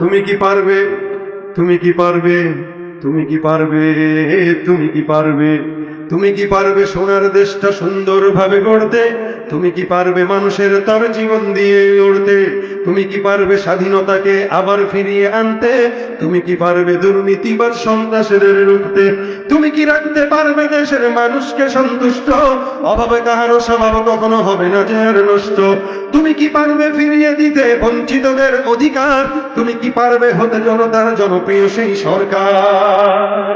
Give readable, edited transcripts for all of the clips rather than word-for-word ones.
তুমি কি পারবে? তুমি কি পারবে? তুমি কি পারবে? তুমি কি পারবে? তুমি কি পারবে সোনার দেশটা সুন্দরভাবে গড়তে? তুমি কি পারবে মানুষের তার জীবন দিয়ে গড়তে? তুমি কি পারবে স্বাধীনতাকে আবার ফিরিয়ে আনতে? তুমি কি পারবে দুর্নীতিবাদ সন্ত্রাসীদের রুখতে? তুমি কি রাখতে পারবে দেশের মানুষকে সন্তুষ্ট? অভাবে কাহারও স্বভাব কখনো হবে না যে আর নষ্ট। তুমি কি পারবে ফিরিয়ে দিতে বঞ্চিতদের অধিকার? তুমি কি পারবে হতে জনতার জনপ্রিয় সেই সরকার?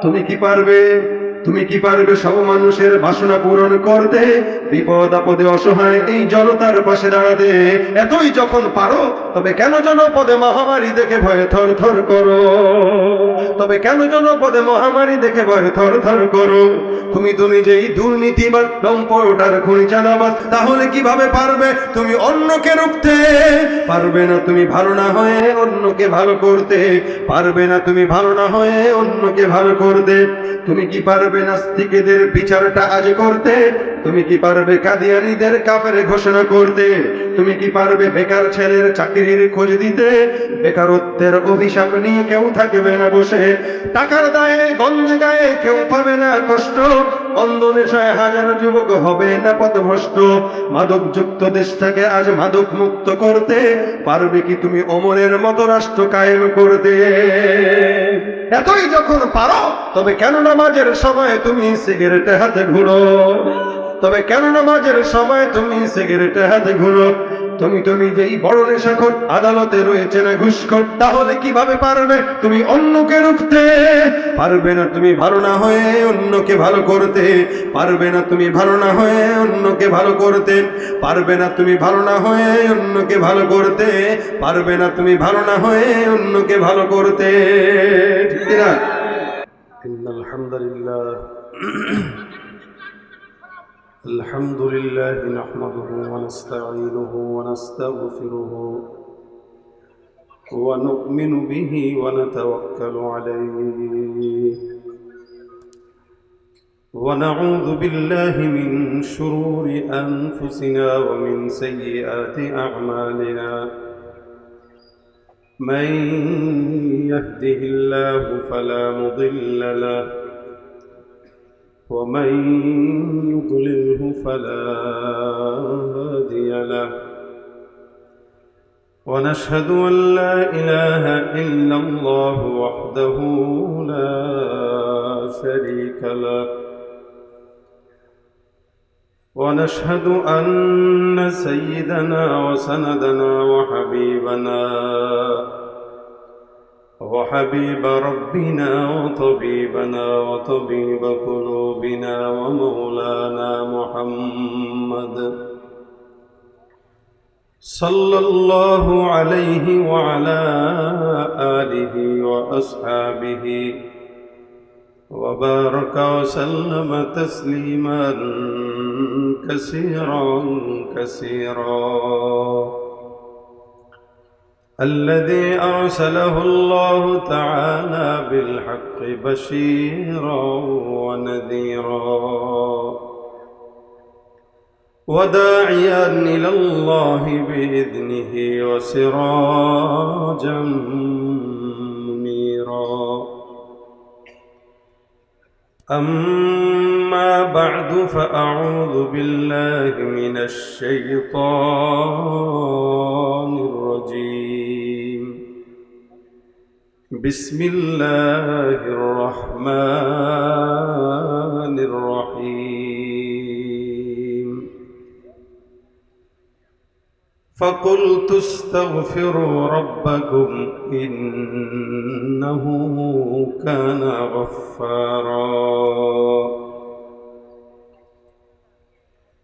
তুমি কি পারবে? তুমি কি পারবে সব মানুষের বাসনা পূরণ করতে? বিপদ আপদে অসহায় এই জনতার পাশে দাঁড়াতে? এতই যখন পারো, তবে কেন জনপদে মহামারী দেখে ভয়ে থর থর করো? তবে কেন জনপদে মহামারী দেখে ভয়ে থর থর করো? তুমি তো নিজেই দুর্নীতিবাদ, লম্পট খুনি চাঁদাবাজ, তাহলে কিভাবে পারবে তুমি অন্যকে রুখতে? পারবে না তুমি ভালো না হয়ে অন্যকে ভালো করতে। পারবে না তুমি ভালো না হয়ে অন্যকে ভালো করতে। তুমি কি পারবে নাস্তিকদের বিচারটা আজ করতে? তুমি কি পারবে কাদিয়ানীদের কাফের ঘোষণা করতে? তুমি কি পারবে বেকার ছেলের চাকরির খোঁজ দিতে? বেকারত্বের অভিশাপ নিয়ে কেউ থাকবে না বসে। টাকার দায়ে গঞ্জে গায়ে কেউ পাবে না কষ্ট। অন্ধ নেশায় হাজার যুবক হবে না পথভ্রষ্ট। মাদক যুক্ত দেশটাকে আজ মাদক মুক্ত করতে। পারবে কি তুমি ওমরের মতো রাষ্ট্র কায়েম করতে? এতই যখন পারো, তবে কেন নামাজের সময় তুমি সিগারেটে হাতে ঘুরো? তবে কেন নামাজের সময় তুমি সিগারেটে হাতে ঘুরো? তুমি তো নিজেই বড় নেশাখোর, আদালতে রয়েছে না ঘুষখোর, তাহলে কিভাবে পারবে তুমি অন্যকে রুখতে? পারবে না তুমি ভালো না হয়ে অন্যকে ভালো করতে। পারবে না তুমি ভালো না হয়ে অন্যকে ভালো করতে। পারবে না তুমি ভালো না হয়ে অন্যকে ভালো করতে। পারবে না তুমি ভালো না হয়ে অন্যকে ভালো করতে। ঠিক না? ইন্নাল হামদুলিল্লাহ الحمد لله نحمده ونستعينه ونستغفره ونؤمن به ونتوكل عليه ونعوذ بالله من شرور أنفسنا ومن سيئات أعمالنا من يهده الله فلا مضل له ومن يضلله فلا هادي له ونشهد أن لا إله إلا الله وحده لا شريك له ونشهد أن سيدنا وسندنا وحبيب ربنا وطبيبنا وطبيب قلوبنا ومولانا محمد صلى الله عليه وعلى آله وأصحابه وبارك وسلم تسليما كثيرا كثيرا الذي أرسله الله تعالى بالحق بشيرا ونذيرا وداعيا إلى الله بإذنه وسراجا منيرا أما بعد فأعوذ بالله من الشيطان الرجيم بسم الله الرحمن الرحيم فقلت استغفروا ربكم إنه كان غفارا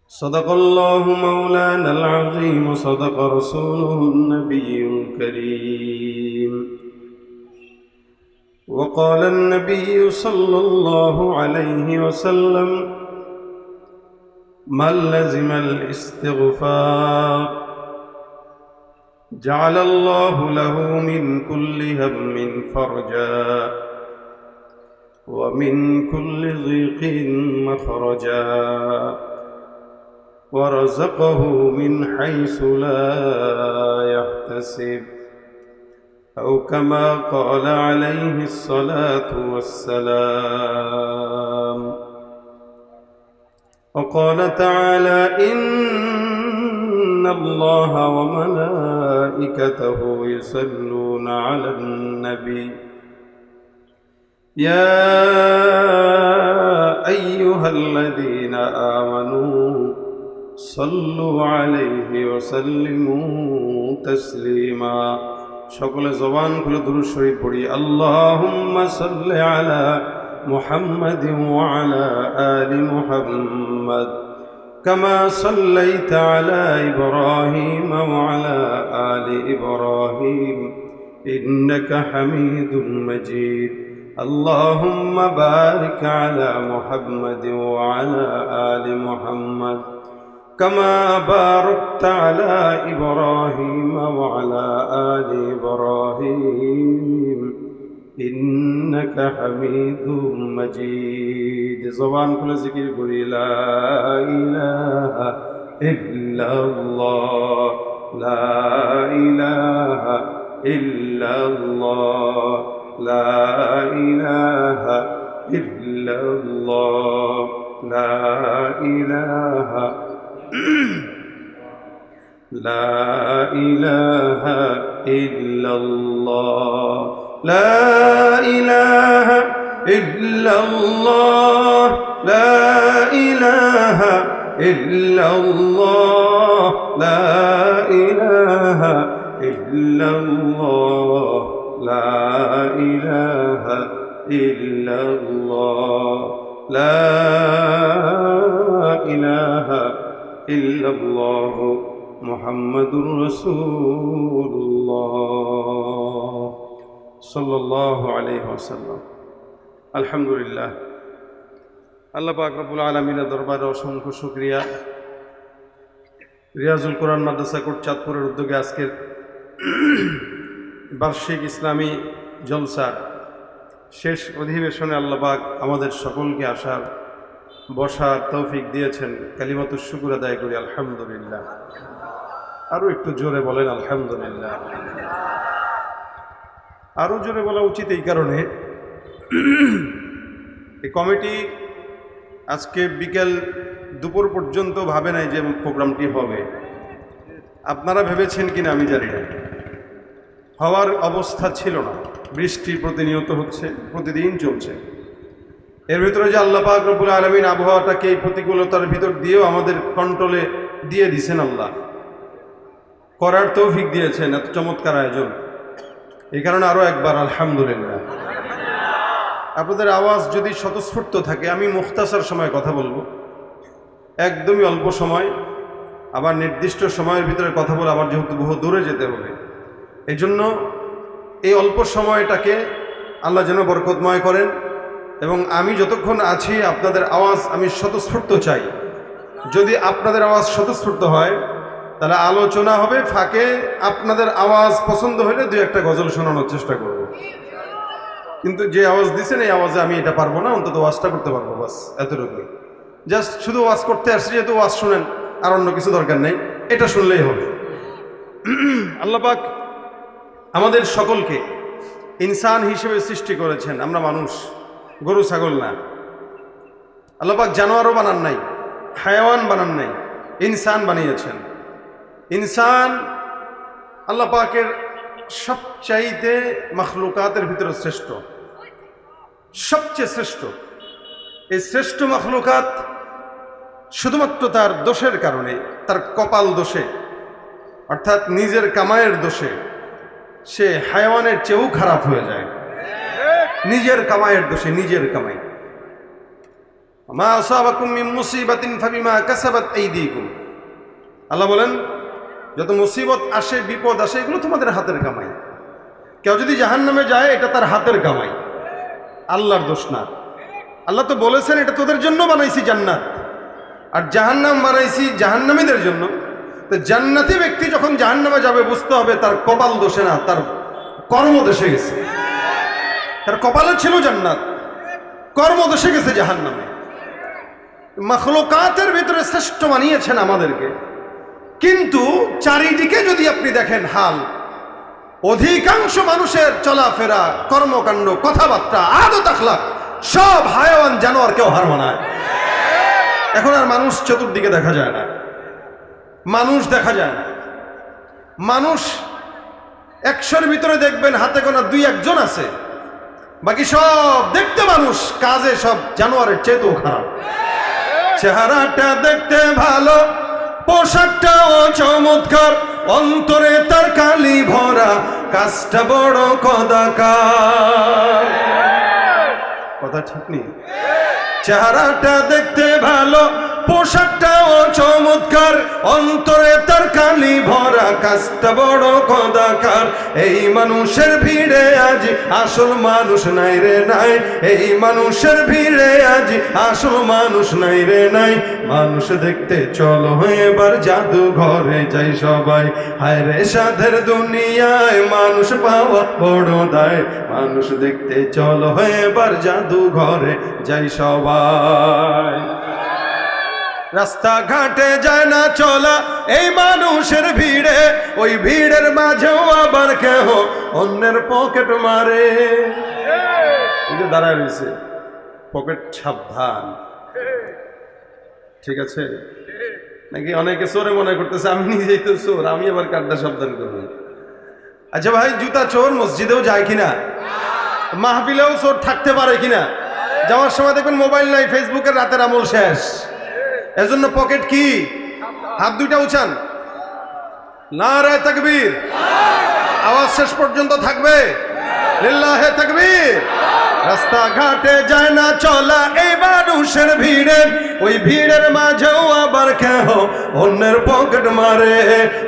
صدق الله مولانا العظيم وصدق رسوله النبي الكريم وقال النبي صلى الله عليه وسلم من لزم الاستغفار جعل الله له من كل هم فرجا ومن كل ضيق مخرجا ورزقه من حيث لا يحتسب أو كما قال عليه الصلاة والسلام. وقال تعالى: إن الله وملائكته يصلون على النبي يا أيها الذين آمنوا صلوا عليه وسلموا تسليما. সকলে জবান খুলে দুরূদ শরীফ পড়ি। আল্লাহুম্মা সাল্লি আলা মুহাম্মাদিন ওয়া আলা আলি মুহাম্মাদ কামা সাল্লাইতা আলা ইব্রাহিম ওয়া আলা আলি ইব্রাহিম ইন্নাকা হামিদুম মাজিদ। اللهم بارك على محمد وعلى آل محمد كما باركت على إبراهيم وعلى آل إبراهيم إنك حميد مجيد. زبان كل ذكر قل لا إله إلا الله لا إله إلا الله لا إله إلا الله لا إله لا إله إلا الله لا إله إلا الله لا إله إلا الله لا إله إلا الله لا إله إلا الله لا إله إلا الله محمد رسول الله صلى الله عليه وسلم. الحمد لله. আল্লাহ পাক রব্বুল আলামিনের দরবারে অসংখ্য শুকরিয়া। রিয়াজুল কোরআন মাদ্রাসা কোট চাঁদপুরের উদ্যোগে আজকের বার্ষিক ইসলামী জলসার শেষ অধিবেশনে আল্লাহ পাক আমাদের সকলকে আসার বসার তৌফিক দিয়েছেন। কালিমাতুশ শুকর আদায় করি আলহামদুলিল্লাহ। আরও একটু জোরে বলেন আলহামদুলিল্লাহ। আরও জোরে বলা উচিত এই কারণে, এই কমিটি আজকে বিকেল দুপুর পর্যন্ত ভাবে নাই যে প্রোগ্রামটি হবে। আপনারা ভেবেছেন কিনা আমি জানি না, হওয়ার অবস্থা ছিল না। বৃষ্টি প্রতিনিয়ত হচ্ছে, প্রতিদিন চলছে। এর ভিতরে যে আল্লাহ পাক রব্বুল আলামিন আবহাওয়াটাকে এই প্রতিকূলতার ভিতর দিয়েও আমাদের কন্ট্রোলে দিয়ে দিয়েছেন, আল্লাহ করার তৌফিক দিয়েছেন। এত চমৎকার আয়োজন, এই কারণে আরও একবার আলহামদুলিল্লাহ। আপনাদের আওয়াজ যদি স্বতঃস্ফূর্ত থাকে, আমি মুখতাসার সময় কথা বলবো, একদমই অল্প সময়, আবার নির্দিষ্ট সময়ের ভিতরে কথা বলে আমার যেহেতু বহু দূরে যেতে হবে, এই জন্য এই অল্প সময়টাকে আল্লাহ যেন বরকতময় করেন। এবং আমি যতক্ষণ আছি আপনাদের আওয়াজ আমি স্বতঃস্ফূর্ত চাই। যদি আপনাদের আওয়াজ স্বতঃস্ফূর্ত হয় তাহলে আলোচনা হবে, ফাঁকে আপনাদের আওয়াজ পছন্দ হলে দুই একটা গজল শোনানোর চেষ্টা করব। কিন্তু যে আওয়াজ দিচ্ছেন এই আওয়াজে আমি এটা পারবো না, অন্তত ওয়াজটা করতে পারবো, বাস এতটুকুই। জাস্ট শুধু ওয়াজ করতে আসছি, যেহেতু ওয়াজ শুনেন, আর অন্য কিছু দরকার নেই, এটা শুনলেই হবে। আল্লাহ পাক আমাদের সকলকে ইনসান হিসেবে সৃষ্টি করেছেন। আমরা মানুষ, গরু ছাগল না। আল্লাহ পাক জানোয়ারও বানান নাই, হায়াওয়ান বানান নাই, ইনসান বানিয়েছেন। ইনসান আল্লাহ পাকের সবচাইতে মখলুকাতের ভিতরে শ্রেষ্ঠ, সবচেয়ে শ্রেষ্ঠ। এই শ্রেষ্ঠ মখলুকাত শুধুমাত্র তার দোষের কারণে, তার কপাল দোষে, অর্থাৎ নিজের কামাইয়ের দোষে সে হায়াওয়ানের চেয়েও খারাপ হয়ে যায়। নিজের কামাইয়ের দোষে, নিজের কামাই। মা আসাবাকুম মিন মুসিবাতিন ফাবিমা কাসাবাত আইদিকুম। আল্লাহ বলেন, যত মুসিবত আসে, বিপদ আসে, এগুলো তোমাদের হাতের কামাই। কেউ যদি জাহান্নামে যায়, এটা তার হাতের কামাই, আল্লাহর দোষ না। আল্লাহ তো বলেছেন এটা তোদের জন্য বানাইছি জান্নাত, আর জাহান্নাম বানাইছি জাহান্নামীদের জন্য। তো জান্নাতি ব্যক্তি যখন জাহান্নামে যাবে, বুঝতে হবে তার কপাল দোষে না, তার কর্ম দোষে গেছে। তার কপালে ছিল জান্নাত, কর্ম দোষে গেছে জাহান্নামে। মখলুকাতের ভিতরে শ্রেষ্ঠ বানিয়েছেন আমাদেরকে, কিন্তু চারিদিকে যদি আপনি দেখেন হাল, অধিকাংশ মানুষের চলাফেরা, কর্মকাণ্ড, কথাবার্তা, আদত আখলাক সব হায়াওয়ান জানোয়ারকেও হার মানায়। এখন আর মানুষ চতুর্দিকে দেখা যায় না, মানুষ দেখা যায় না। মানুষ 100-র ভিতরে দেখবেন হাতে গোনা 2-1 আছে, বাকি সব দেখতে মানুষ, কাজে সব জানোয়ারের চেয়েও খারাপ। চেহারাটা দেখতে ভালো, পোশাকটাও চমৎকার, অন্তরে তার কালি ভরা, কাজটা বড় কদাকার। কথা ঠিক নেই? চেহারাটা দেখতে ভালো, পোশাকটাও চমৎকার, অন্তরে তার কালি ভরা, কাজটা বড় কদাকার। এই মানুষের ভিড়ে আজ আসল মানুষ নাই রে নাই, এই মানুষের ভিড়ে আজ আসল মানুষ নাই রে নাই। মানুষ দেখতে চলো এবার জাদু ঘরে যাই সবাই, হায় রে সাধের দুনিয়ায় মানুষ পাওয়া বড় দায়। মানুষ দেখতে চলো এবার জাদু ঘরে যাই সবাই। রাস্তাঘাটে যায় না চলা এই মানুষের ভিড়ে, ওই ভিড়ের মাঝেও আবার কেহ অন্যের পকেট মারে। এই যে দাঁড়ায় রয়েছে, পকেট সাবধান, ঠিক আছে নাকি? অনেকে চোরে মনে করতেছে, আমি নিজেই তো চোর, আমি আবার কারটা সাবধান করবো। আচ্ছা ভাই, জুতা চোর মসজিদেও যায় কিনা? মাহফিলেও চোর থাকতে পারে কিনা? যাওয়ার সময় দেখবেন মোবাইল নাই, ফেসবুকের রাতের আমল শেষ। এজন্য পকেট কি? হাত দুইটা উঁচান, নারায়ে তাকবীর, আওয়াজ শেষ পর্যন্ত থাকবে, লিল্লাহে তাকবীর। রাস্তাঘাটে যায় না চলা এই মানুষের ভিড়ে, ওই ভিড়ের মাঝেও আবার কেহ অন্যের পকেট মারে।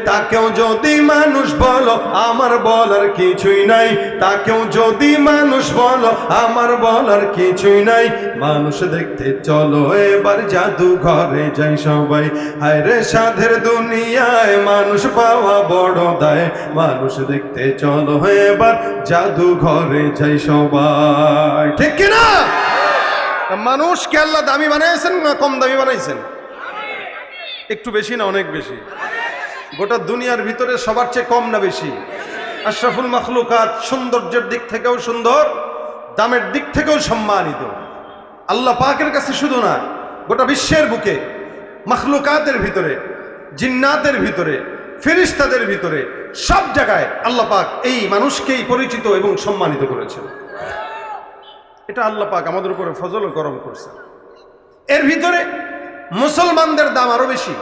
তাকেও যদি মানুষ বলো আমার বলার কিছুই নাই, তাকেও যদি মানুষ বলো আমার বলার কিছুই নাই। মানুষ দেখতে চলো এবার জাদু ঘরে যাই সবাই, হায় রে সাধের দুনিয়ায় মানুষ পাওয়া বড় দায়। মানুষ দেখতে চলো এবার জাদু ঘরে যাই সবাই, ঠিক কিনা? মানুষকে আল্লাহ দামি বানাইছেন না কম দামি বানাইছেন? একটু বেশি না অনেক বেশি? গোটা দুনিয়ার ভিতরে সবার চেয়ে কম না বেশি? আশরাফুল মাখলুকাত, সৌন্দর্যের দিক থেকেও সুন্দর, দামের দিক থেকেও সম্মানিত। আল্লাহ পাকের কাছে শুধু না, গোটা বিশ্বের বুকে মাখলুকাতের ভিতরে, জিন্নাতের ভিতরে, ফেরেশতাদের ভিতরে, সব জায়গায় আল্লাহ পাক এই মানুষকেই পরিচিত এবং সম্মানিত করেছেন। এটা আল্লাহ পাক আমাদের উপরে ফজল ও করম করছে। এর ভিতরে মুসলমানদের দাম আরো বেশি।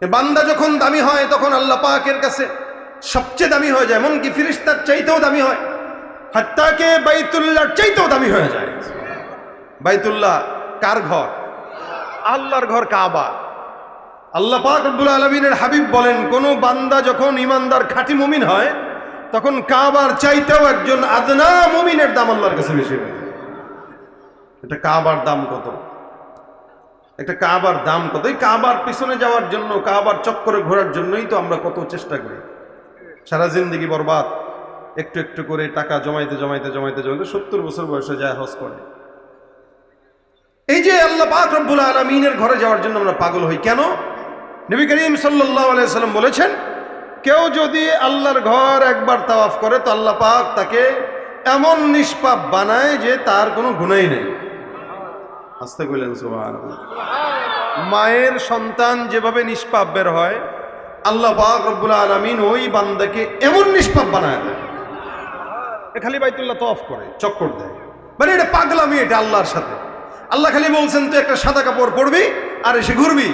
বান্দা যখন দামি হয় তখন আল্লাহ পাকের কাছে সবচেয়ে দামি হয়ে যায়, এমনকি ফেরেশতার চাইতেও দামি হয়, হাত্তাকে বাইতুল্লাহর চাইতেও দামি হয়ে যায়। বাইতুল্লাহ কার ঘর? আল্লাহর ঘর, কাবা। আল্লাহ পাক রব্বুল আলামিনের হাবিব বলেন, কোন বান্দা যখন ইমানদার খাঁটি মুমিন হয় তখন কাবার চাইতেও একজন আদনা মুমিনের দাম আল্লাহর কাছে বেশি হয়। এটা কাবার দাম কত? একটা কাবার দাম কত? এই কাবার পিছনে যাওয়ার জন্য, কাবার চক্করে ঘোরার জন্যই তো আমরা কত চেষ্টা করি, সারা জিন্দেগি বরবাদ, একটু একটু করে টাকা জমাইতে জমাইতে জমাইতে জমাইতে 70 বছর বয়সে যায় হজ করে। এই যে আল্লাহ পাক রব্বুল আলামিনের ঘরে যাওয়ার জন্য আমরা পাগল হই কেন? নবী করিম সাল্লাল্লাহু আলাইহি সাল্লাম বলেছেন, কেউ যদি আল্লাহর ঘর একবার তাওয়াফ করে তো আল্লাহ পাক তাকে এমন নিষ্পাপ বানায় যে তার কোনো গুনাহই নেই। আস্তে কইলেন সুবহানাল্লাহ। মায়ের সন্তান যেভাবে নিষ্পাপ বের হয়, আল্লাহ পাক রব্বুল আলামিন ওই বান্দাকে এমন নিষ্পাপ বানায় দেয়। খালি বাইতুল্লাহ তাওয়াফ করে, চক্কর দেয়, মানে এটা পাগলামি, এটা আল্লাহর সাথে। আল্লাহ খালি বলছেন তুই একটা সাদা কাপড় পরবি আর এসে ঘুরবি,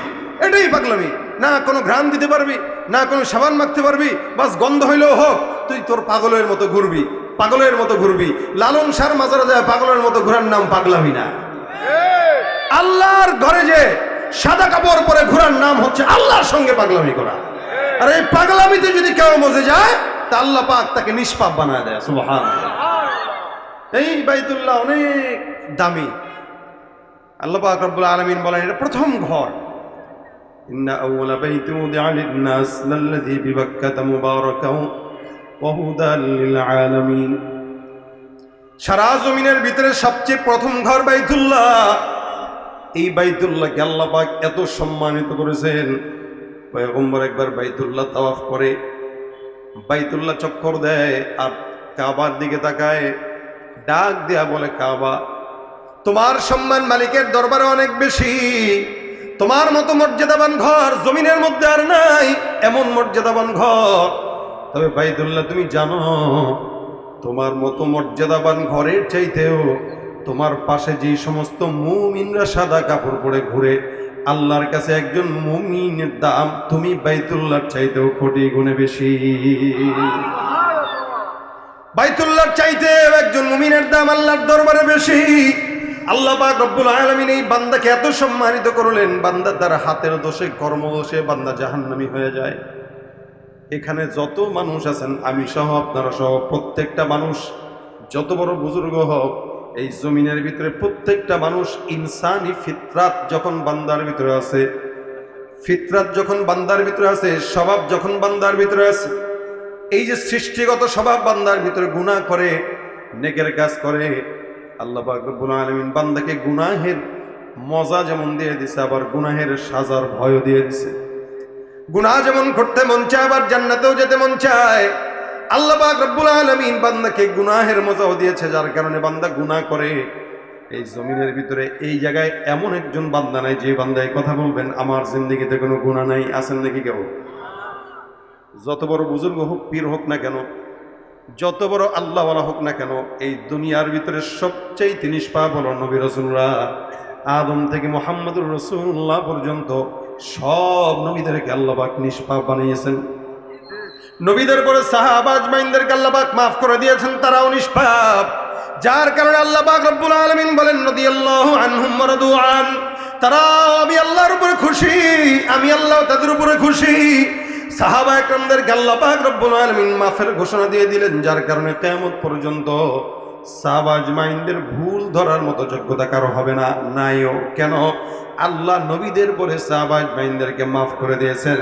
এটাই পাগলামি। না কোনো ঘ্রাণ দিতে পারবি, না কোনো সাবান মাখতে পারবি, বাস গন্ধ হইলেও হোক, তুই তোর পাগলের মতো ঘুরবি, পাগলের মতো ঘুরবি। লালন সার মাজারে যায় পাগলের মতো ঘোরার নাম পাগলামি না। আল্লাহর ঘরে যে সাদা কাপড় পরে ঘোরার নাম হচ্ছে আল্লাহর সঙ্গে পাগলামি করা। আর এই পাগলামিতে যদি কেউ মজে যায় তা আল্লাহ পাক তাকে নিষ্পাপ বানায় দেয়। সুবহানাল্লাহ। এই বাইতুল্লাহ অনেক দামি। আল্লাহ পাক রব্বুল আলামিন বলেন, এটা প্রথম ঘর। ইন্না আউওয়ালা বাইতি উদিআ লিন-নাস লাল্লাযী বিবাক্কাতা মুবারাকাও ওয়া হুদাল লিল আলামিন। সারা জমিনের ভিতরে সবচেয়ে প্রথম ঘর বাইতুল্লাহ। এই বাইতুল্লাহকে আল্লাহ পাক এত সম্মানিত করেছেন, পয়গম্বর একবার বাইতুল্লাহ তাওয়াফ করে বাইতুল্লাহ চক্কর দেয় আর কাবার দিকে তাকায়, ডাক দেয়া বলে, কাবা, তোমার সম্মান মালিকের দরবারে অনেক বেশি। তোমার মতো মর্যাদাবান ঘর জমিনের মধ্যে আর নাই, এমন মর্যাদাবান ঘর। তবে বাইতুল্লাহ, তুমি জানো তোমার মতো মর্যাদাবান ঘরের চাইতেও তোমার পাশে যে সমস্ত মুমিনরা সাদা কাপড় পরে ঘুরে, আল্লাহর কাছে একজন মুমিনের দাম তুমি বাইতুল্লাহর চাইতেও কোটি গুণে বেশি। বাইতুল্লাহর চাইতেও একজন মুমিনের দাম আল্লাহর দরবারে বেশি। আল্লাহ পাক রব্বুল আলামিন এই বান্দাকে এত সম্মানিত করলেন, বান্দা তার হাতের দোষে কর্মদোষে বান্দা জাহান্নামী হয়ে যায়। এখানে যত মানুষ আছেন, আমি সহ আপনারা সহ প্রত্যেকটা মানুষ, যত বড় বুজুর্গ হোক, এই জমিনের ভিতরে প্রত্যেকটা মানুষ ইনসানি ফিতরাত যখন বান্দার ভিতরে আছে, ফিতরাত যখন বান্দার ভিতরে আছে, স্বভাব যখন বান্দার ভিতরে আছে, এই যে সৃষ্টিগত স্বভাব বান্দার ভিতরে গুনাহ করে, নেকের কাজ করে, আল্লাহ পাক রব্বুল আলামিন বান্দাকে গুনাহের মজা যেমন দিয়ে দিছে, আবার গুনাহের সাজার ভয়ও দিয়ে দিছে। গুনাহ যেমন করতে মন চায়, আবার জান্নাতেও যেতে মন চায়। আল্লাহ পাক রব্বুল আলামিন বান্দাকে গুনাহের মজাও দিয়েছে, যার কারণে বান্দা গুনাহ করে। এই জমিনের ভিতরে এই জায়গায় এমন একজন বান্দা নাই যে বান্দা এই কথা বলবেন আমার জিন্দেগিতে কোনো গুনাহ নাই। আছেন নাকি কেউ? যত বড় বুজুর্গ হোক, পীর হোক না কেন, যত বড় আল্লাহওয়ালা হোক না কেন, এই দুনিয়ার ভিতরে সবচেয়ে নিষ্পাপ হলো নবী রাসূলুল্লাহ। আদম থেকে মুহাম্মদুর রাসূলুল্লাহ পর্যন্ত সব নবীদেরকে আল্লাহ পাক নিষ্পাপ বানিয়েছেন। নবীদের পরে সাহাবা আজমাইনদেরকে আল্লাহ পাক মাফ করে দিয়েছেন, তারাও নিষ্পাপ। যার কারণে আল্লাহ পাক রব্বুল আলামিন বলেন, রাদিয়াল্লাহু আনহুম ওয়া রাদু আন, তারা আমি আল্লাহর উপরে খুশি, আমি আল্লাহ তাদের উপরে খুশি। সাহাবা একরামদেরকে আল্লাহ পাক রব্বুল আলামিন মাফের ঘোষণা দিয়ে দিলেন, যার কারণে কিয়ামত পর্যন্ত সাহাবা আজমাইনদের ভুল ধরার মতো যোগ্যতা কারো হবে না, নাইও। কেন? আল্লাহ নবীদের পরে সাহাবা আজমাইনদেরকে মাফ করে দিয়েছেন।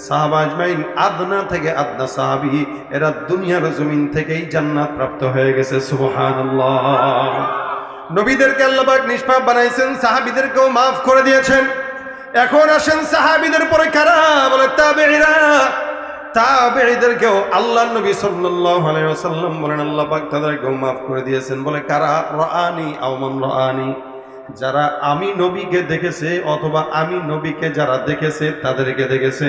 সাহাবা আজমাইন আদনা থেকে আদনা সাহাবী, এরা দুনিয়ার জমিন থেকেই জান্নাত প্রাপ্ত হয়ে গেছে। সুবহানাল্লাহ। নবীদেরকে আল্লাহ পাক নিষ্পাপ বানাইছেন, সাহাবীদেরকেও মাফ করে দিয়েছেন। এখন আসেন সাহাবীদের পরে কারা? বলে তাবেঈরা। তাবেঈদেরকেও আল্লাহর নবী সাল্লাল্লাহু আলাইহি ওয়াসাল্লাম বলেন আল্লাহ পাক তাদেরকেও মাফ করে দিয়েছেন। বলে কারা? রাআনি আও মান রাআনি, যারা আমি নবীকে দেখেছে অথবা আমি নবীকে যারা দেখেছে তাদেরকে দেখেছে,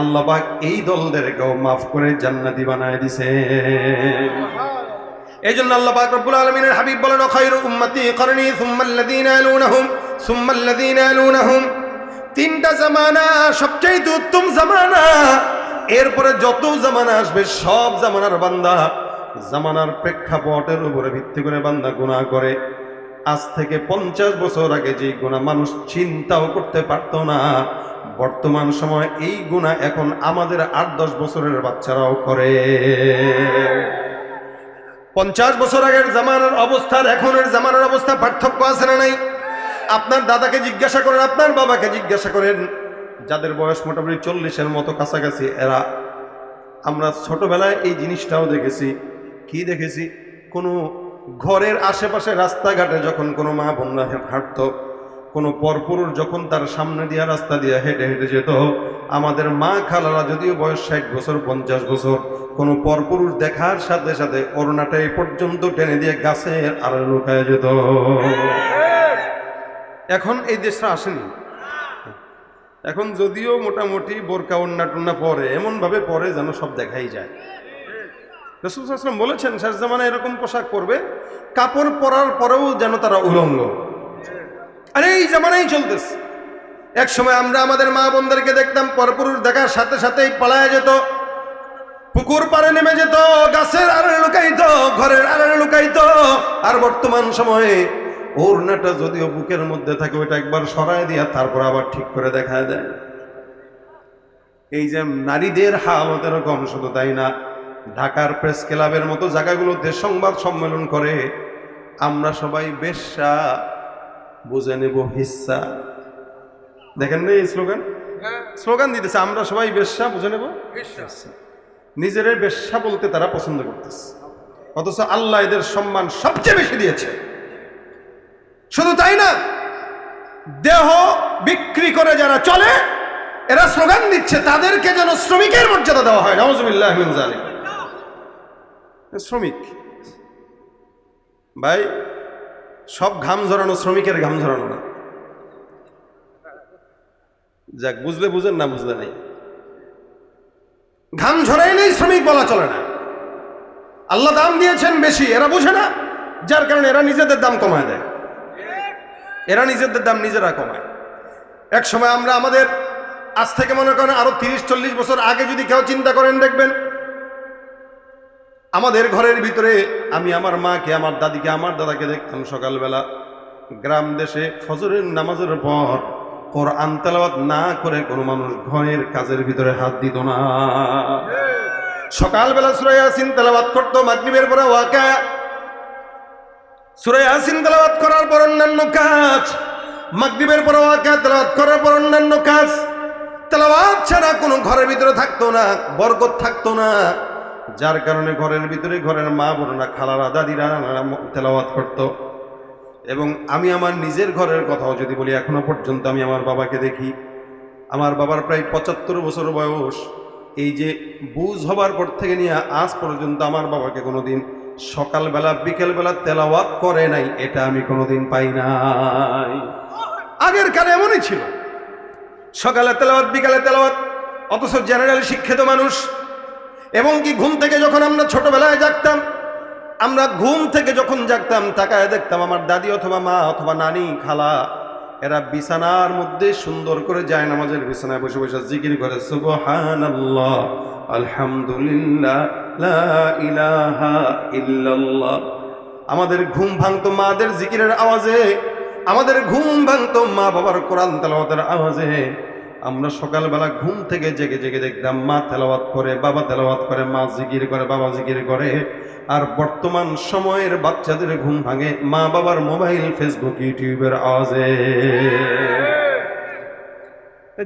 আল্লাহ পাক এই দলদেরকেও মাফ করে জান্নাতি বানায় দিয়েছে। এই জন্য আল্লাহ পাক রব্বুল আলামিনের হাবিব বলেন, খায়রু উম্মতি করনি সুম্মাল্লাযীনা ইয়ালুনাহুম সুম্মাল্লাযীনা ইয়ালুনাহুম। তিনটা জামানা সবচেয়ে উত্তম জামানা, এরপরে যত জামানা আসবে সব জামানার বান্দা জামানার প্রেক্ষাপটের উপরে ভিত্তি করে বান্দা গুনাহ করে। আজ থেকে 50 বছর আগে যে গুনাহ মানুষ চিন্তাও করতে পারত না, বর্তমান সময় এই গুনাহ এখন আমাদের 8-10 বছরের বাচ্চারাও করে। 50 বছর আগের জামানার অবস্থার এখনের জামানার অবস্থা পার্থক্য আছে না নাই? আপনার দাদাকে জিজ্ঞাসা করেন, আপনার বাবাকে জিজ্ঞাসা করেন, যাদের বয়স মোটামুটি 40-এর মতো কাছাকাছি, এরা আমরা ছোটবেলায় এই জিনিসটাও দেখেছি। কি দেখেছি? কোনো ঘরের আশেপাশে রাস্তাঘাটে যখন কোনো মা বোনরা হাঁটতো, কোনো পরপুরুষ যখন তার সামনে দিয়ে রাস্তা দিয়ে হেঁটে হেঁটে যেত, আমাদের মা খালারা যদিও বয়স 60 বছর 50 বছর, কোনো পরপুরুষ দেখার সাথে সাথে ওড়নাটা এই পর্যন্ত টেনে দিয়ে গাছের আড়ালে লুকায় যেত। এখন এই দেশটা আসেনি। এখন যদিও মোটামুটি বোরকা ওড়না টুন্না পরে, এমনভাবে পরে যেন সব দেখাই যায়। রাসূল সাল্লাল্লাহু আলাইহি ওয়াসাল্লাম বলেছেন শেষ জামানায় এরকম পোশাক পরবে, কাপড় পরার পরেও যেন তারা উলঙ্গ। আরে এই জামানাই চলতেছে। এক সময় আমরা আমাদের মা বোনদেরকে দেখতাম পরপুরুষ দেখার সাথে সাথেই পালায় যেত, পুকুর পাড়ে নেমে যেত, গাছের আড়ালে লুকাইতো, ঘরের আড়ালে লুকাইতো। আর বর্তমান সময়ে ওড়নাটা যদিও বুকের মধ্যে থাকে, ওইটা একবার সরায় দিয়া তারপর আবার ঠিক করে দেখা যায়। এই যে নারীদের হালত এরকম, শুধু তাই না, ঢাকার প্রেস ক্লাবের মতো জায়গাগুলোতে সংবাদ সম্মেলন করে, আমরা সবাই বেশ্যা, বুঝে নেব হিস্সা। দেখেন না এই স্লোগান দিতেছে, আমরা সবাই বেশ্যা, বুঝে নেব হিস্সা। নিজের বেশ্যা বলতে তারা পছন্দ করতেছে, অথচ আল্লাহ এদের সম্মান সবচেয়ে বেশি দিয়েছে। শুধু তাই না, দেহ বিক্রি করে যারা চলে এরা স্লোগান দিচ্ছে তাদেরকে যেন শ্রমিকের মর্যাদা দেওয়া হয়। নাউজুবিল্লাহ মিন যালিক। শ্রমিক ভাই, সব ঘাম ঝরানো শ্রমিকের ঘাম ঝরানো না। যাক, বুঝলে বুঝেন, না বুঝলে নেই। ঘাম ঝরাইলেই শ্রমিক বলা চলে না। আল্লাহ দাম দিয়েছেন বেশি, এরা বুঝে না, যার কারণে এরা নিজেদের দাম কমায় দেয়। এরা নিজেদের দাম নিজেরা কমায়। এক সময় আমরা আমাদের, আজ থেকে মনে করেন আরো 30-40 বছর আগে যদি কেউ চিন্তা করেন, দেখবেন আমাদের ঘরের ভিতরে আমি আমার মাকে, আমার দাদিকে, আমার দাদাকে দেখতাম সকালবেলা গ্রাম দেশে ফজরের নামাজের পর কোরআন তেলাওয়াত না করে কোনো মানুষ ঘরের কাজের ভিতরে হাত দিত না। সকালবেলা সূরা ইয়াসিন তেলাওয়াত করতো, মাগরিবের পরে ওয়াকা, সূরা ইয়াসিন তেলাওয়াত করার পর অন্যান্য কাজ, মাগরিবের পরে ওয়াকা তেলাওয়াত করার পর অন্যান্য কাজ। তেলাওয়াত ছাড়া কোনো ঘরের ভিতরে থাকতো না, বরকত থাকতো না। যার কারণে ঘরের ভিতরে ঘরের মা বোনেরা, খালারা, দাদিরা তেলাওয়াত করতো। এবং আমি আমার নিজের ঘরের কথাও যদি বলি, এখনো পর্যন্ত আমি আমার বাবাকে দেখি, আমার বাবার প্রায় 75 বছর বয়স। এই যে বুঝ হবার পর থেকে নিয়ে আজ পর্যন্ত আমার বাবাকে কোনোদিন সকালবেলা বিকেলবেলা তেলাওয়াত করে নাই, এটা আমি কোনোদিন পাই নাই। আগের কালে এমনই ছিল, সকালে তেলাওয়াত বিকালে তেলাওয়াত। অথচ জেনারেল শিক্ষিত মানুষ। এবং কি ঘুম থেকে যখন আমরা ছোটবেলায় জাগতাম, আমরা ঘুম থেকে যখন জাগতাম তাকায় দেখতাম আমার দাদি অথবা মা অথবা নানি, খালা, এরা বিছানার মধ্যে সুন্দর করে যায় নামাজের বিছানায় বসে বসে জিকির করে সুবহানাল্লাহ, আলহামদুলিল্লাহ, লা ইলাহা ইল্লাল্লাহ। আমাদের ঘুম ভাঙতো মাদের জিকিরের আওয়াজে, আমাদের ঘুম ভাঙতো মা বাবার কোরআন তেলাওয়াতের আওয়াজে। আমরা সকালবেলা ঘুম থেকে জেগে জেগে দেখতাম মা তেলাওয়াত করে, বাবা তেলাওয়াত করে, মা জিকির করে, বাবা জিকির করে। আর বর্তমান সময়ের বাচ্চাদের ঘুম ভাঙে মা বাবার মোবাইল, ফেসবুক, ইউটিউবের আওয়াজে।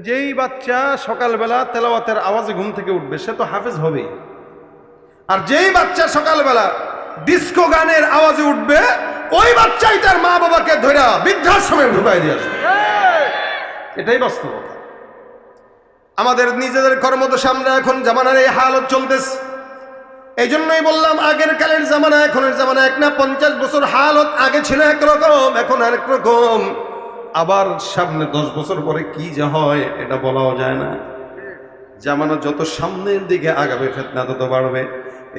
যেই বাচ্চা সকালবেলা তেলাওয়াতের আওয়াজে ঘুম থেকে উঠবে সে তো হাফেজ হবেই। আর যেই বাচ্চা সকালবেলা ডিস্কো গানের আওয়াজে উঠবে, ওই বাচ্চাই তার মা বাবাকে ধরে বৃদ্ধাশ্রমে ঢুকাই দিয়ে আসবে। এটাই বাস্তবতা। আমাদের নিজেদের কর্মদশা, আমরা এখন জামানার এই হালত চলতেছে। এই জন্যই বললাম আগের কালের জামানা এখনের জামানা এক না। 50 বছর হালত আগে ছিল একরকম, এখন আরেক রকম। আবার সামনে 10 বছর পরে কি যে হয় এটা বলাও যায় না। জামানা যত সামনের দিকে আগাবে ফিতনা তত বাড়বে।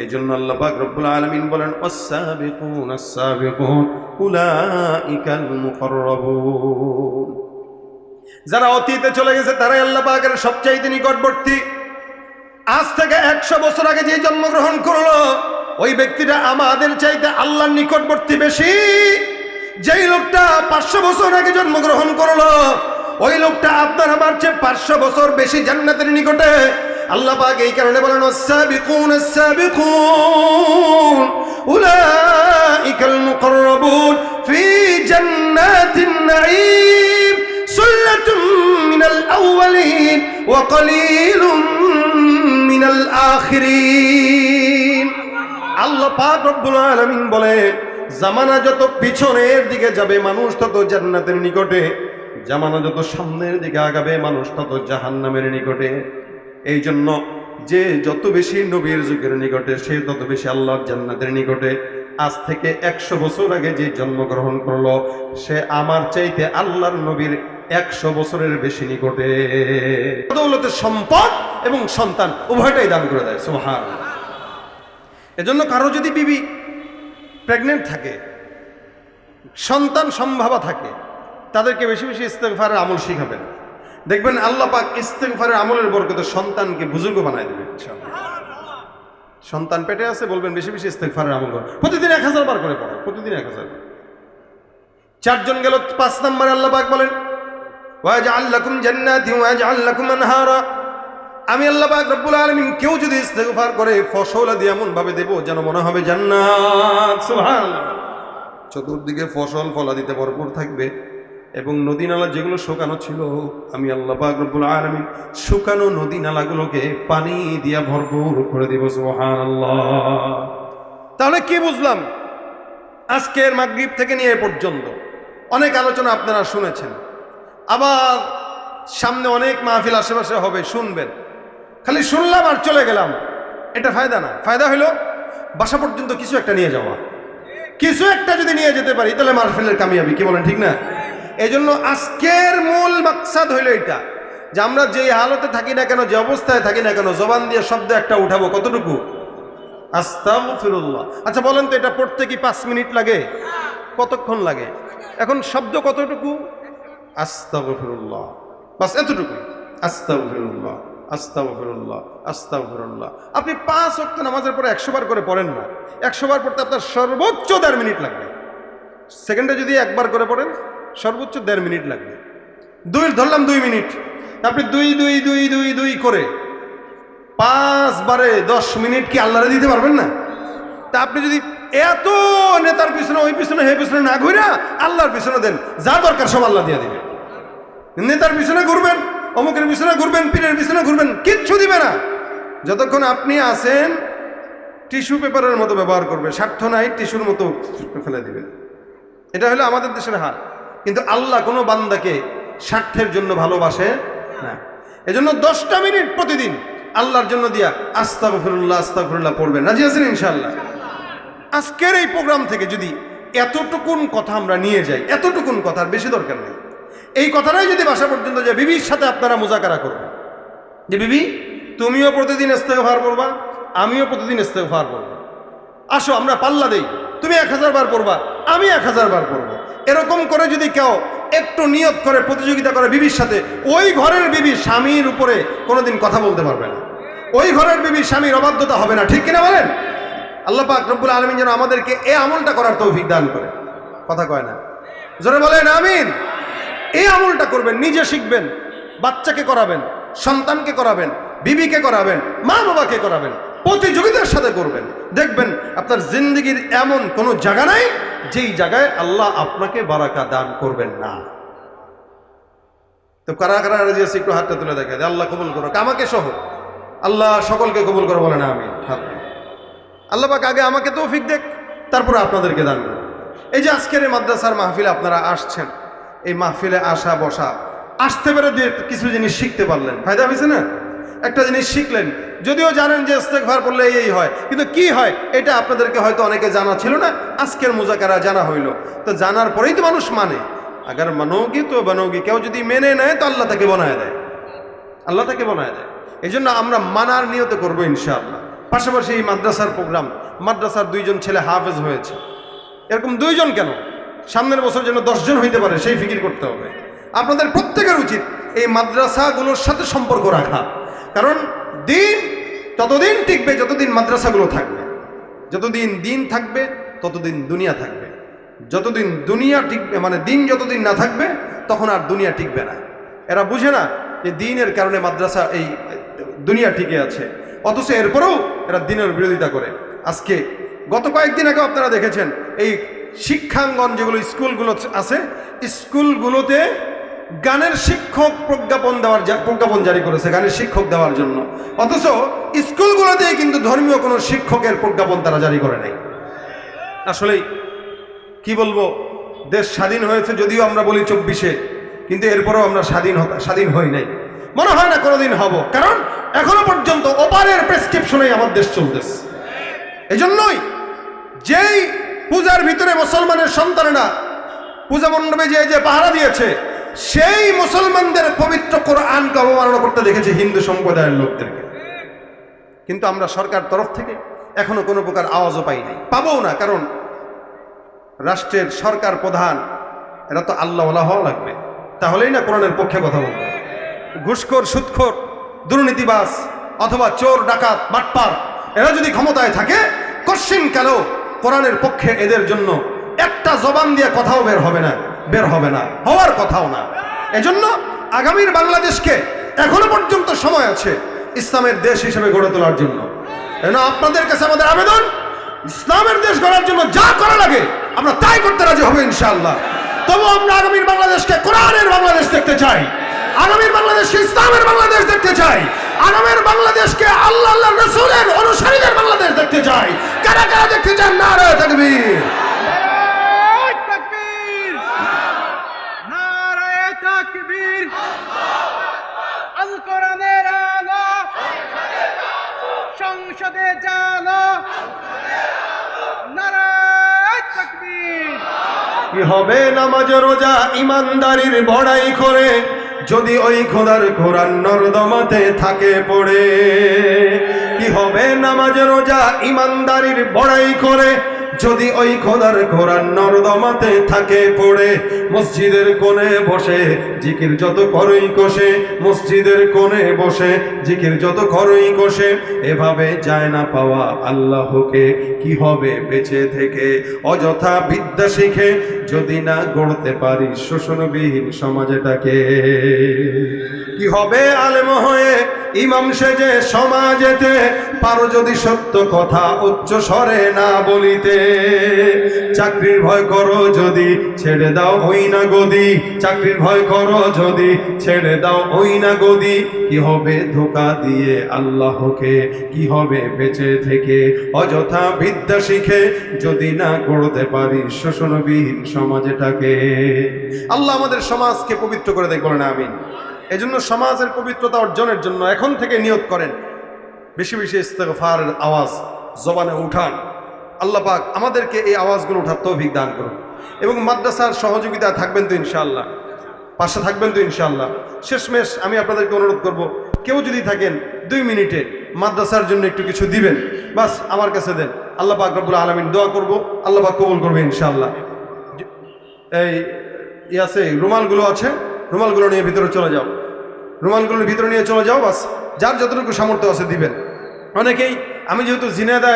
এই জন্য আল্লাহ পাক রব্বুল আলামিন বলেন ওয়াস-সাবিকুন আস-সাবিকুন উলাইকাল মুকাররাবুন। যারা অতীতে চলে গেছে তারাই আল্লাহ পাকের সবচাইতে নিকটবর্তী। আজ থেকে 100 বছর আগে যে জন্মগ্রহণ করলো ওই ব্যক্তিটা আমাদের চাইতে আল্লাহর নিকটবর্তী বেশি। যেই লোকটা 500 বছর আগে জন্মগ্রহণ করলো ওই লোকটা আপনার আমার চেয়ে 500 বছর বেশি জান্নাতের নিকটে। আল্লাহ পাক এই কারণে বলেন ওয়াস-সাবিকুন আস-সাবিকুন উলাইকাল মুকাররাবুন ফি জান্নাতিন নাঈম সুল্লাতুম মিনাল আউয়ালিন ওয়া কলিলুম মিনাল আখিরিন। আল্লাহ পাক রব্বুল আলামিন বলেন জামানা যত পিছনের দিকে যাবে মানুষ তত জান্নাতের নিকটে, জামানা যত সামনের দিকে আগাবে মানুষ তত জাহান্নামের নিকটে। এই জন্য যে যত বেশি নবীর যুগের নিকটে সে তত বেশি আল্লাহর জান্নাতের নিকটে। আজ থেকে 100 বছর আগে যে জন্মগ্রহণ করলো সে আমার চাইতে আল্লাহর নবীর 100 বছরের বেশি নিকটে। দৌলতের সম্পদ এবং সন্তান উভয়টাই দান করে দেয়। সুবহানাল্লাহ। এজন্য কারো যদি বিবি প্রেগনেন্ট থাকে, সন্তান সম্ভাবা থাকে, তাদেরকে বেশি বেশি ইস্তেগফারের আমল শিখাবেন। দেখবেন আল্লাহ পাক ইস্তেগফারের আমলের বরকতে সন্তানকে বুজুর্গ বানায় দেবে ইনশাআল্লাহ। সন্তান পেটে আছে বলবেন বেশি বেশি ইস্তেগফারের আমল করো, প্রতিদিন 1000 বার করে পড়ো, প্রতিদিন 1000 বার। 4 জন গেল, 5 নম্বরে আল্লাহ পাক বলেন ওয়াজআল লাকুম জান্নাতি ওয়াজআল লাকুম আনহারা। আমি আল্লাহ পাক রব্বুল আলামিন কেউ যদি ইস্তেগফার করে ফসল দিয়ে এমন ভাবে দেব যেন মনে হবে জান্নাত। সুবহানাল্লাহ। চতুর্দিকে ফসল ফলাদিতে ভরপুর থাকবে এবং নদী নালা যেগুলো শুকানো ছিল আমি আল্লাহ পাক রব্বুল আলামিন শুকানো নদী নালাগুলোকে পানি দিয়ে ভরপুর করে দেব। সুবহানাল্লাহ। তাহলে কি বুঝলাম? আজকের মাগরিব থেকে নিয়ে এ পর্যন্ত অনেক আলোচনা আপনারা শুনেছেন। আবার সামনে অনেক মাহফিল আশেপাশে হবে, শুনবেন, খালি শুনলাম আর চলে গেলাম, এটা ফায়দা না। ফায়দা হলো বাসা পর্যন্ত কিছু একটা নিয়ে যাওয়া। কিছু একটা যদি নিয়ে যেতে পারি তাহলে মাহফিলের কামিয়াবি, কি বলেন, ঠিক না? এই জন্য আজকের মূল মাকসাদ হইল এটা, যে আমরা যেই হালতে থাকি না কেন, যে অবস্থায় থাকি না কেন, জবান দিয়ে শব্দ একটা উঠাবো, কতটুকু? আস্তাগফিরুল্লাহ। আচ্ছা বলেন তো, এটা পড়তে কি 5 মিনিট লাগে? কতক্ষণ লাগে? এখন শব্দ কতটুকু? আস্তাগফিরুল্লাহ, বাস এতটুকুই। আস্তাগফিরুল্লাহ, আস্তাগফিরুল্লাহ, আস্তাগফিরুল্লাহ। আপনি 5 ওয়াক্ত নামাজের পরে 100 বার করে পড়েন না, 100 বার পড়তে আপনার সর্বোচ্চ 1.5 মিনিট লাগবে। সেকেন্ডে যদি একবার করে পড়েন সর্বোচ্চ 1.5 মিনিট লাগবে। ধরলাম 2 মিনিট, আপনি 2 করে 5 বারে 10 মিনিট কি আল্লাহরে দিতে পারবেন না? তা আপনি যদি এত নেতার পিছনে, ওই পিছনে, হে পিছনে না ঘুরে আল্লাহর পিছনে দেন, যা দরকার সব আল্লাহ দিয়ে দিবে। নেতার পিছনে ঘুরবেন, অমুকের পিছনে ঘুরবেন, পীরের পিছনে ঘুরবেন, কিচ্ছু দিবে না। যতক্ষণ আপনি আছেন টিস্যু পেপারের মতো ব্যবহার করবে, স্বার্থ নাই টিস্যুর মতো ফেলে দিবে। এটা হলো আমাদের দেশের হাল। কিন্তু আল্লাহ কোনো বান্দাকে স্বার্থের জন্য ভালোবাসে না। এজন্য 10টা মিনিট প্রতিদিন আল্লাহর জন্য দিয়া আস্তাগফিরুল্লাহ, আস্তাগফিরুল্লাহ পড়বেন। রাজি আছেন ইনশাআল্লাহ? আজকের এই প্রোগ্রাম থেকে যদি এতটুকুন কথা আমরা নিয়ে যাই, এতটুকুন কথার বেশি দরকার নেই, এই কথাটাই যদি বাসা পর্যন্ত যায়, বিবির সাথে আপনারা মুজাকারা করবেন যে বিবি তুমিও প্রতিদিন ইস্তেগফার পড়বা, আমিও প্রতিদিন ইস্তেগফার পড়বো, আসো আমরা পাল্লা দেই, তুমি 1000 বার পড়বা, আমি 1000 বার পড়বো। এরকম করে যদি কেউ একটু নিয়ত করে প্রতিযোগিতা করে বিবির সাথে, ওই ঘরের বিবি স্বামীর উপরে কোনোদিন কথা বলতে পারবে না, ওই ঘরের বিবি স্বামীর অবাধ্যতা হবে না, ঠিক কিনা বলেন? আল্লাহ পাক রব্বুল আলামিন যেন আমাদেরকে এই আমলটা করার তৌফিক দান করে। কথা কয় না? জোরে বলেন আমিন। এই আমলটা করবেন, নিজে শিখবেন, বাচ্চাকে করাবেন, সন্তানকে করাবেন, বিবিকে করাবেন, মা বাবাকে করাবেন, প্রতিযোগিতার সাথে করবেন। দেখবেন আপনার জিন্দগির এমন কোনো জায়গা নাই যেই জায়গায় আল্লাহ আপনাকে বারাকা দান করবেন না। তো কারা কারা রাজি আছে একটু হাতটা তুলে দেখা, আল্লাহ কবুল করো, আমাকে সহ আল্লাহ সকলকে কবুল করো, বলেন আমিন। আল্লাহ পাক আগে আমাকে তৌফিক দেখ, তারপরে আপনাদেরকে দান করো। এই যে আজকের এই মাদ্রাসার মাহফিলে আপনারা আসছেন, এই মাহফিলে আসা বসা, আসতে পেরে কিছু জিনিস শিখতে পারলেন, ফায়দা হয়েছে না? একটা জিনিস শিখলেন, যদিও জানেন যে ইস্তেগফার পড়লে এই হয়, কিন্তু কি হয় এটা আপনাদেরকে হয়তো অনেকে জানা ছিল না, আজকের মুজাকারা জানা হইল। তো জানার পরেই তো মানুষ মানে, আগার মানোগি তো বানোগি, কেউ যদি মেনে নেয় তো আল্লাহ তাকে বানায় দেয়, আল্লাহ তাকে বানায় দেয়। এই জন্য আমরা মানার নিয়ত করবো ইনশাআল্লাহ। পাশাপাশি এই মাদ্রাসার প্রোগ্রাম, মাদ্রাসার 2 জন ছেলে হাফেজ হয়েছে, এরকম 2 জন কেন, সামনের বছর যেন 10 জন হইতে পারে সেই ফিকির করতে হবে। আপনাদের প্রত্যেকের উচিত এই মাদ্রাসাগুলোর সাথে সম্পর্ক রাখা, কারণ দিন ততদিন টিকবে যতদিন মাদ্রাসাগুলো থাকবে, যতদিন দিন থাকবে ততদিন দুনিয়া থাকবে, যতদিন দুনিয়া টিকবে, মানে দিন যতদিন না থাকবে তখন আর দুনিয়া টিকবে না। এরা বুঝে না যে দিনের কারণে মাদ্রাসা, এই দুনিয়া টিকে আছে, অথচ এরপরেও এরা দিনের বিরোধিতা করে। আজকে গত কয়েকদিন আগে আপনারা দেখেছেন এই শিক্ষাঙ্গন যেগুলো স্কুলগুলো আছে, স্কুলগুলোতে গানের শিক্ষক প্রজ্ঞাপন জারি করেছে, গানের শিক্ষক দেওয়ার জন্য, অথচ স্কুলগুলোতে কিন্তু ধর্মীয় কোনো শিক্ষকের প্রজ্ঞাপন তারা জারি করে নাই। আসলেই কি বলবো, দেশ স্বাধীন হয়েছে যদিও আমরা বলি 24-এ, কিন্তু এরপরেও আমরা স্বাধীন হই নাই, মনে হয় না কোনোদিন হব, কারণ এখনো পর্যন্ত ওপারের প্রেসক্রিপশনেই আমার দেশ চলতেছে। এই জন্যই যেই পূজার ভিতরে মুসলমানের সন্তানেরা পূজা মণ্ডপে যে পাহারা দিয়েছে, সেই মুসলমানদের পবিত্র কোরআনকে অবমাননা করতে দেখেছে হিন্দু সম্প্রদায়ের লোকদেরকে। কিন্তু আমরা সরকার তরফ থেকে এখনো কোনো প্রকার আওয়াজও পাই নাই, পাবও না, কারণ রাষ্ট্রের সরকার প্রধান এরা তো আল্লাহওয়ালা হওয়া লাগবে, তাহলেই না কোরআনের পক্ষে কথা বলবে। ঘুষখোর, সুদখোর, দুর্নীতিবাজ অথবা চোর, ডাকাত, বাটপার এরা যদি ক্ষমতায় থাকে, কশ্চিনকালেও কোরআনের পক্ষে এদের জন্য একটা জবান দিয়ে কথাও বের হবে না, হওয়ার কথাও না। এজন্য আগামীর বাংলাদেশকে এখনো পর্যন্ত সময় আছে ইসলামের দেশ হিসেবে গড়ে তোলার জন্য। আপনাদের কাছে আমাদের আবেদন, ইসলামের দেশ গড়ার জন্য যা করা লাগে আমরা তাই করতে রাজি হব ইনশাআল্লাহ। তবু আমরা আগামীর বাংলাদেশকে কোরআনের বাংলাদেশ দেখতে চাই, আগামীর বাংলাদেশকে ইসলামের বাংলাদেশ দেখতে চাই, আগামীর বাংলাদেশকে আল্লাহ রাসূলের অনুসারীদের বাংলাদেশ দেখতে চাই। কারা কারা দেখতে চান? নারে তাকবীর, নারায়ে তাকবীর, কি হবে নামাজ রোজা ইমানদারির বড়াই করে যদি ওই খোদার কোরআন নর্দমাতে থাকে পড়ে। কি হবে নামাজ রোজা ইমানদারির বড়াই করে যদি ওই খোদার কোরআন নর্দমাতে থাকে পড়ে। মসজিদের কোণে বসে জিকির যত করই কষে, মসজিদের কোণে বসে জিকির যত করই কষে, এভাবে যায় না পাওয়া আল্লাহকে। কি হবে বেঁচে থেকে অযথা বিদ্যা শিখে যদি না গড়তে পারি শোষণবিহীন সমাজটাকে। কি হবে আলেম হয়ে ইমাম সেজে সমাজেতে পারো যদি সত্য কথা উচ্চ স্বরে না বলিতে। চাকরির ভয় করো যদি ছেড়ে দাও ওই না গদি, চাকরির ভয় করো যদি ছেড়ে দাও ওই না গদি। কি হবে ধোঁকা দিয়ে আল্লাহকে, কি হবে বেঁচে থেকে অযথা বিদ্যা শিখে যদি না গড়তে পারি শোষণবিহীন সমাজটাকে। আল্লাহ আমাদের সমাজকে পবিত্র করে দেখ, বলেন আমিন। এজন্য সমাজের পবিত্রতা অর্জনের জন্য এখন থেকে নিয়ত করেন, বেশি বেশি ইস্তেগফারের আওয়াজ জবানে উঠান। আল্লাহ পাক আমাদেরকে এই আওয়াজগুলো উঠার তৌফিক দান করুন। এবং মাদ্রাসার সহযোগিতা থাকবেন তো ইনশাআল্লাহ, পাশে থাকবেন তো ইনশাআল্লাহ। শেষমেশ আমি আপনাদেরকে অনুরোধ করব, কেউ যদি থাকেন 2 মিনিটে মাদ্রাসার জন্য একটু কিছু দিবেন, বাস আমার কাছে দেন। আল্লাহ পাক রব্বুল আলামিন দোয়া করব, আল্লাহ পাক কবুল করবে ইনশাআল্লাহ। এই আছে রুমালগুলো আছে, রুমালগুলো নিয়ে ভিতরে চলে যাও, রুমালগুলোর ভিতরে নিয়ে চলে যাও, বাস যার যতটুকু সামর্থ্য আছে দিবেন। অনেকেই, আমি যেহেতু ঝিনাইদহ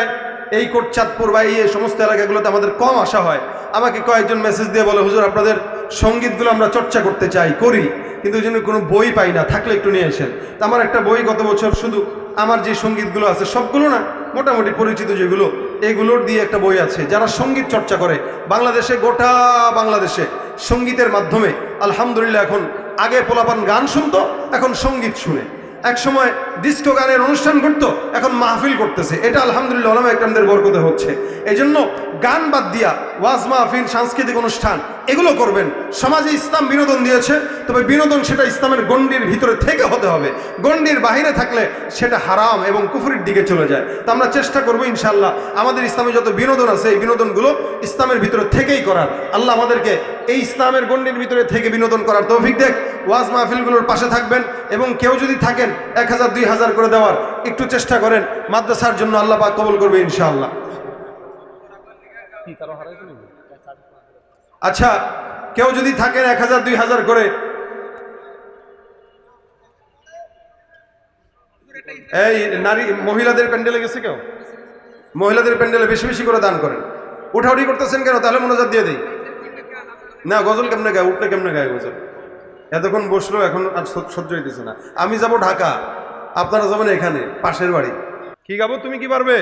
এই কোটচাঁদপুর বা এই সমস্ত এলাকাগুলোতে আমাদের কম আসা হয়, আমাকে কয়েকজন মেসেজ দিয়ে বলে, হুজুর আপনাদের সঙ্গীতগুলো আমরা চর্চা করতে চাই, করি, কিন্তু ওই জন্য কোনো বই পাই না, থাকলে একটু নিয়ে আসেন। তো আমার একটা বই গত বছর শুধু আমার যে সঙ্গীতগুলো আছে সবগুলো না, মোটামুটি পরিচিত যেগুলো, এগুলোর দিয়ে একটা বই আছে। যারা সঙ্গীত চর্চা করে বাংলাদেশে, গোটা বাংলাদেশে সঙ্গীতের মাধ্যমে আলহামদুলিল্লাহ এখন, আগে পোলাপান গান শুনতো, এখন সঙ্গীত শুনে। এক সময় ডিস্কো গানের অনুষ্ঠান করতো, এখন মাহফিল করতেছে। এটা আলহামদুলিল্লাহ ওলামা একরামদের বরকতে হচ্ছে। এই জন্য গান বাদ দিয়া ওয়াজ মাহফিল, সাংস্কৃতিক অনুষ্ঠান এগুলো করবেন। সমাজে ইসলাম বিনোদন দিয়েছে, তবে বিনোদন সেটা ইসলামের গণ্ডির ভিতরে থেকে হতে হবে। গণ্ডির বাহিরে থাকলে সেটা হারাম এবং কুফরির দিকে চলে যায়। তো আমরা চেষ্টা করবো ইনশাআল্লাহ আমাদের ইসলামে যত বিনোদন আছে এই বিনোদনগুলো ইসলামের ভিতরে থেকেই করার। আল্লাহ আমাদেরকে এই ইসলামের গণ্ডির ভিতরে থেকে বিনোদন করার তৌফিক দেখ। ওয়াজ মাহফিলগুলোর পাশে থাকবেন এবং কেউ যদি থাকেন 1000 2000 করে দেওয়ার একটু চেষ্টা করেন মাদ্রাসার জন্য, আল্লাহ পাক কবুল করবে ইনশাআল্লাহ। আচ্ছা, কেউ যদি থাকেন 1000 2000 করে, এই নারী মহিলাদের প্যান্ডেলে গেছে কেউ, মহিলাদের প্যান্ডেলে বেশি বেশি করে দান করেন। উঠাউঠি করতেছেন কেন? তাহলে মনোজাত দিয়ে দিই না। গজল কেমনে গায়ে, উঠলে কেমনে গায়ে গজল? এতক্ষণ বসলো, এখন আর সহ্য হইতেছে না। আমি যাব ঢাকা, আপনারা যাবেন এখানে পাশের বাড়ি। কি গাবো? তুমি কি পারবে?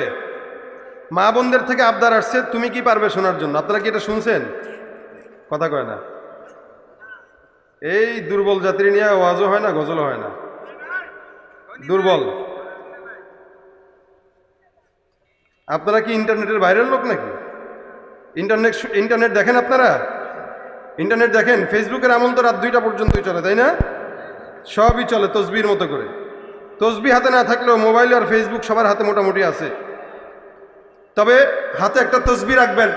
মা বোনদের থেকে আবদার আসছে, তুমি কি পারবে শোনার জন্য। আপনারা কি এটা শুনছেন? কথা কয় না। এই দুর্বল জাতির নিয়ে ওয়াজও হয় না, গজলও হয় না, দুর্বল। আপনারা কি ইন্টারনেটের বাইরের লোক নাকি? ইন্টারনেট দেখেন আপনারা? ইন্টারনেট দেখেন? ফেসবুকের আমল তো রাত 2টা পর্যন্তই চলে, তাই না? সবই চলে তসবির মতো করে। তসবি হাতে না থাকলেও মোবাইল আর ফেসবুক সবার হাতে মোটামুটি আছে। তবে হাতে একটা তসবি রাখবেন,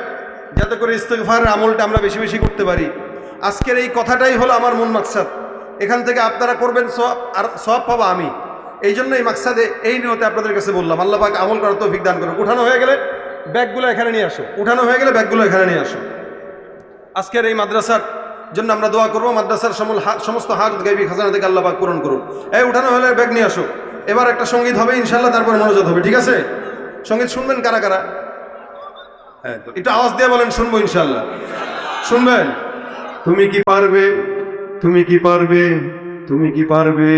যাতে করে ইস্তেগফারের আমলটা আমরা বেশি বেশি করতে পারি। আজকের এই কথাটাই হলো আমার মূল মাকসাদ। এখান থেকে আপনারা করবেন সওয়াব, আর সওয়াব পাবো আমি। এই জন্য এই মাকসাদে, এই নিয়তে আপনাদের কাছে বললাম। আল্লাহ পাক আমল করার তৌফিক দান করুন। উঠানো হয়ে গেলে ব্যাগগুলো এখানে নিয়ে আসো, উঠানো হয়ে গেলে ব্যাগগুলো এখানে নিয়ে আসো। আজকের এই মাদ্রাসার জন্য আমরা দোয়া করবো, মাদ্রাসার সমস্ত হাজত গাইবি খাজানা থেকে আল্লাহ পাক পূরণ করুন। এই উঠানো হলে ব্যাগ নিয়ে আসো। এবার একটা সঙ্গীত হবে ইনশাল্লাহ, তারপর মনোজাত হবে, ঠিক আছে? সঙ্গীত শুনবেন কারা কারা? হ্যাঁ, তো একটু আওয়াজ দিয়ে বলেন, শুনবো ইনশাল্লাহ। শুনবেন? তুমি কি পারবে, তুমি কি পারবে, তুমি কি পারবে,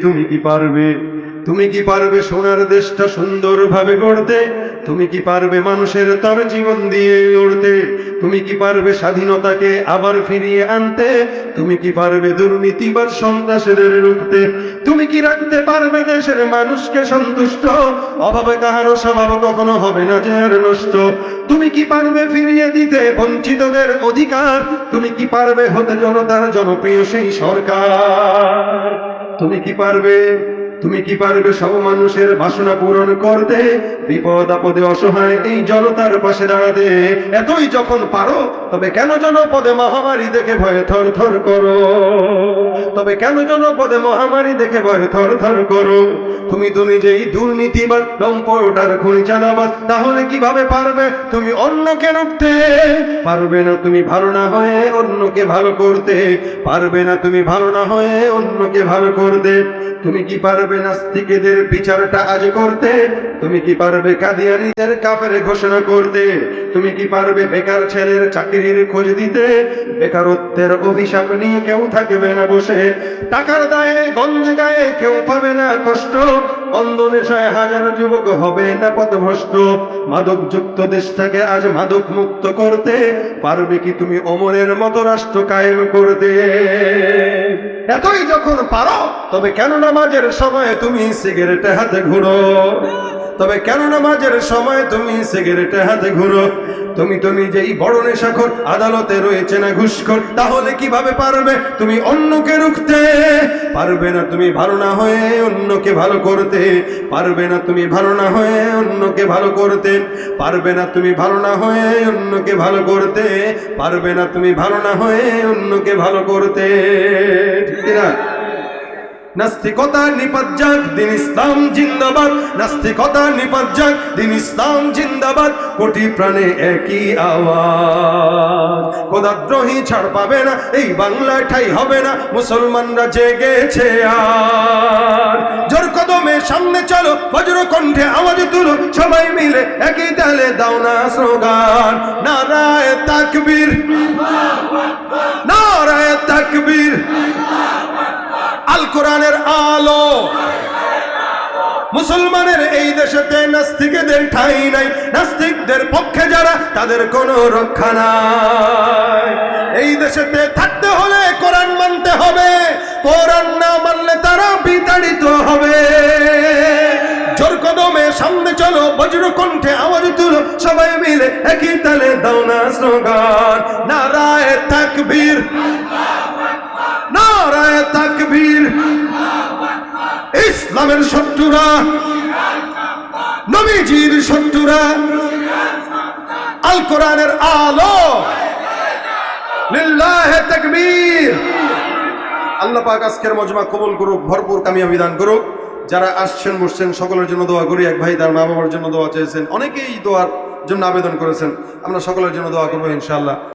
তুমি কি পারবে, তুমি কি পারবে সোনার দেশটা সুন্দরভাবে গড়তে? তুমি কি পারবে মানুষের তার জীবন দিয়ে উড়তে? তুমি কি পারবে স্বাধীনতাকে আবার ফিরিয়ে আনতে? তুমি কি পারবে দুর্নীতিবাদ সন্ত্রাসীদের রুখতে? তুমি কি রাখতে পারবে দেশের মানুষকে সন্তুষ্ট? অভাবে কাহারও স্বভাব কখনো হবে না যে আর নষ্ট। তুমি কি পারবে ফিরিয়ে দিতে বঞ্চিতদের অধিকার? তুমি কি পারবে হতে জনতার জনপ্রিয় সেই সরকার? তুমি কি পারবে, তুমি কি পারবে সব মানুষের বাসনা পূরণ করতে, বিপদ আপদে অসহায় এই জনতার পাশে দাঁড়াতে? এতই যখন পারো, তবে কেন জনপদে মহামারী দেখে ভয়ে থর থর করো? তবে কেন জনপদে মহামারী দেখে ভয়ে থর থর করো? তুমি তো নিজেই দুর্নীতিবাদ, লম্পট আর খুনি চাঁদাবাজ, তাহলে কিভাবে পারবে তুমি অন্যকে রুখতে? পারবে না তুমি ভালো না হয়ে অন্যকে ভালো করতে, পারবে না তুমি ভালো না হয়ে অন্যকে ভালো করতে। তুমি কি পারবে নাস্তিকদের বিচারটা আজ করতে? তুমি কি পারবে কাদিয়ানীদের কাফের ঘোষণা করতে? তুমি কি পারবে বেকার ছেলের চাকরির খোঁজ দিতে? বেকারত্বের অভিশাপ নিয়ে কেউ থাকবে না বসে, টাকার দায়ে গঞ্জ গায়ে কেউ পাবে না কষ্ট, অন্ধ নেশায় হাজার যুবক হবে না পথভ্রষ্ট। মাদক যুক্ত দেশটাকে আজ মাদক মুক্ত করতে পারবে কি তুমি ওমরের মতো রাষ্ট্র কায়েম করতে? এতই যখন পারো, তবে কেন নামাজের সময় তুমি সিগারেটে হাতে ঘুরো? তবে কেন নামাজের সময় তুমি সিগারেটে হাতে ঘুরো? তুমি তো নিজেই বড় নেশাখোর, আদালতে রয়েছে না ঘুষখোর, তাহলে কিভাবে পারবে তুমি অন্যকে রুখতে? পারবে না তুমি ভালো না হয়ে অন্যকে ভালো করতে, পারবে না তুমি ভালো না হয়ে অন্যকে ভালো করতে, পারবে না তুমি ভালো না হয়ে অন্যকে ভালো করতে, পারবে না তুমি ভালো না হয়ে অন্যকে ভালো করতে। ঠিক না? নাস্তিকতা নিপাত যাক, দিন ইসলাম জিন্দাবাদ। নাস্তিকতা নিপাত যাক, দিন ইসলাম জিন্দাবাদ। কোটি প্রাণে একই আওয়াজ, খোদাদ্রোহী ছাড় পাবে না, এই বাংলায় ঠাই হবে না, মুসলমানরা জেগেছে আর। জোর কদমে সামনে চলো, বজ্র কণ্ঠে আওয়াজ তুলো, সবাই মিলে একই তালে দাও না স্লোগান। নারায়ে তাকবীর, নারায়ে তাকবীর। আল কোরআনের আলো, মুসলমানের এই দেশেতে নাস্তিকদের ঠাঁই নাই, নাস্তিকদের পক্ষে যারা তাদের কোনো রক্ষা নাই। এই দেশেতে থাকতে হলে কোরআন মানতে হবে, কোরআন না মানলে তারা বিতাড়িত হবে। জোর কদমে সামনে চলো, বজ্র কণ্ঠে আওয়াজ তুলো, সবাই মিলে একই তালে দাও না স্লোগান। নারায়ে তাকবীর, নারায়ে তাকবীর। ইসলামের শত্রুরা, নবীজির শত্রুরা, আল কোরআনের আলো, লিল্লাহে তাকবীর। আল্লাহ পাক আজকের মজমা কবুল করুক, ভরপুর কামিয়াবি দান করুক। যারা আসছেন বসছেন সকলের জন্য দোয়া করি। এক ভাই তার মা বাবার জন্য দোয়া চেয়েছেন, অনেকেই দোয়ার জন্য আবেদন করেছেন, আমরা সকলের জন্য দোয়া করবো ইনশাআল্লাহ।